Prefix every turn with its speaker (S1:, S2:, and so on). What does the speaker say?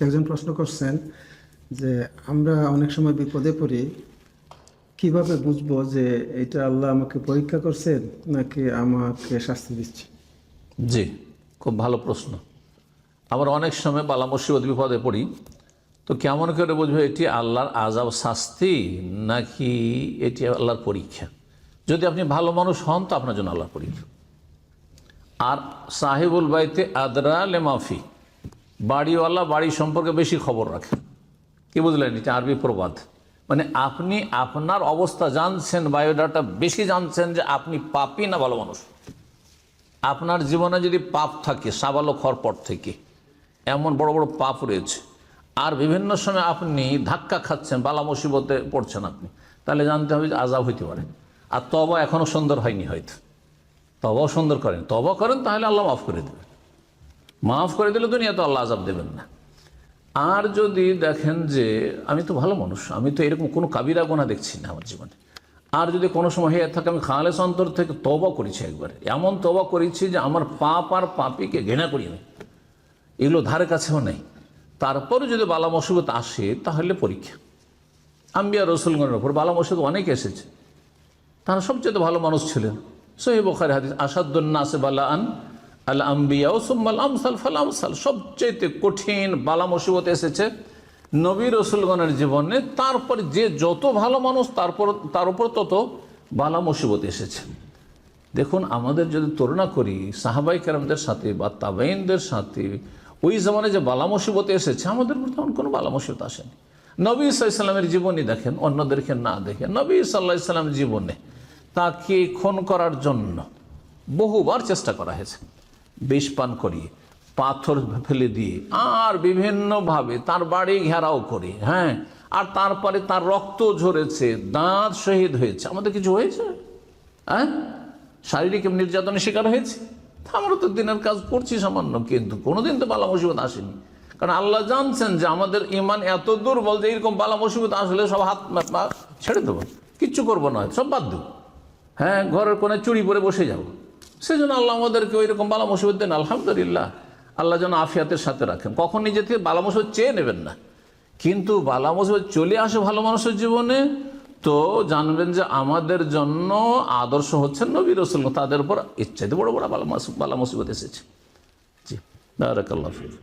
S1: একজন প্রশ্ন করছেন যে আমরা অনেক সময় বিপদে পড়ি, কিভাবে বুঝবো যে এটা আল্লাহ আমাকে পরীক্ষা করছেন নাকি আমাকে শাস্তি দিচ্ছে?
S2: জি, খুব ভালো প্রশ্ন। আবার অনেক সময় বালা মুসিবত বিপদে পড়ি, তো কেমন করে বুঝবো এটি আল্লাহর আযাব শাস্তি নাকি এটি আল্লাহর পরীক্ষা? যদি আপনি ভালো মানুষ হন তো আপনার জন্য আল্লাহর পরীক্ষা। আর সাহেবুল বাইতে আদরা লেমাফি, বাড়িওয়ালা বাড়ি সম্পর্কে বেশি খবর রাখে। কি বুঝলেন? এটা আরবি প্রবাদ, মানে আপনি আপনার অবস্থা জানছেন, বায়োডাটা বেশি জানছেন যে আপনি পাপী না ভালো মানুষ। আপনার জীবনে যদি পাপ থাকে, সাবালক হওয়ার পর থেকে এমন বড় বড় পাপ রয়েছে, আর বিভিন্ন সময় আপনি ধাক্কা খাচ্ছেন, বালা মুসিবতে পড়ছেন আপনি, তাহলে জানতে হবে যে আযাব হইতে পারে। আর তওবা এখনও সুন্দর হয়নি, হয়তো তওবাও সুন্দর করেন, তওবা করেন তাহলে আল্লাহ মাফ করে দেবেন। মাফ করে দিলে দুনিয়াতে আল্লাহ আযাব দেবেন না। আর যদি দেখেন যে আমি তো ভালো মানুষ, আমি তো এরকম কোনো কাবিরা গুনাহ দেখছি না আমার জীবনে, আর যদি কোনো সময় হয়ে থাকে আমি খালেস অন্তর থেকে তওবা করেছি, একবার এমন তওবা করেছি যে আমার পাপ আর পাপীকে ঘৃণা করি আমি, এগুলো ধারে কাছেও নেই, তারপরে যদি বালা মুসিবত আসে তাহলে পরীক্ষা। আম্বিয়া রাসূলগণের উপর বালা মুসিবত অনেক এসেছে, তারা সবচেয়ে ভালো মানুষ ছিলেন। সহিহ বুখারী হাদিস, আসাদুন নাসি বালাআন আল আম্বিয়া সুম্মাল আমসাল ফাল আমসাল, সবচেয়ে কঠিন বালা মুসিবত এসেছে নবী রাসূলগণের জীবনে, তারপর যে যত ভালো মানুষ তার উপর তত বালা মুসিবত এসেছে। দেখুন, আমাদের যদি তুলনা করি সাহাবাই কেরামদের সাথে বা তাবেঈনদের সাথে, ওই জামানে যে বালা মুসিবত এসেছে আমাদের উপর তেমন কোনো বালা মুসিবত আসেনি। নবী সাল্লাল্লাহু আলাইহি ওয়াসাল্লামের জীবনী দেখেন, অন্যদেরকে না দেখে, নবী সাল্লাল্লাহু আলাইহি ওয়াসাল্লামের জীবনে তাকে খুন করার জন্য বহুবার চেষ্টা করা হয়েছে, বিষ পান করিয়ে, পাথর ফেলে দিয়ে, আর বিভিন্নভাবে তার বাড়ি ঘেরাও করে, হ্যাঁ, আর তারপরে তার রক্ত ঝরেছে, দাঁত শহীদ হয়েছে। আমাদের কিছু হয়েছে? হ্যাঁ, শারীরিক নির্যাতনের শিকার হয়েছে। আমরা তো দিনের কাজ করছি সামান্য, কিন্তু কোনোদিন তো বালা মুসিবত আসেনি। কারণ আল্লাহ জানছেন যে আমাদের ঈমান এত দুর্বল যে এরকম বালা মুসিবত আসলে সব হাত পা ছেড়ে দেবো, কিচ্ছু করবো না, সব বাদ দেবো, হ্যাঁ, ঘরের কোণে চুরি পরে বসে যাব। সেই জন্য আল্লাহ আমাদেরকে ওই রকম বালা মুসিবত দেন। আলহামদুলিল্লাহ, আল্লাহ যেন আফিয়াতের সাথে রাখেন। কখন নিজে থেকে বালা মুসিবত চেয়ে নেবেন না, কিন্তু বালা মুসিবত চলে আসে ভালো মানুষের জীবনে, তো জানবেন যে আমাদের জন্য আদর্শ হচ্ছেন নবী রাসূল, তাদের উপর ইচ্ছাইতে বড় বড় বালা মুসিবত এসেছে। জি, বারাকাল্লাহু ফিক।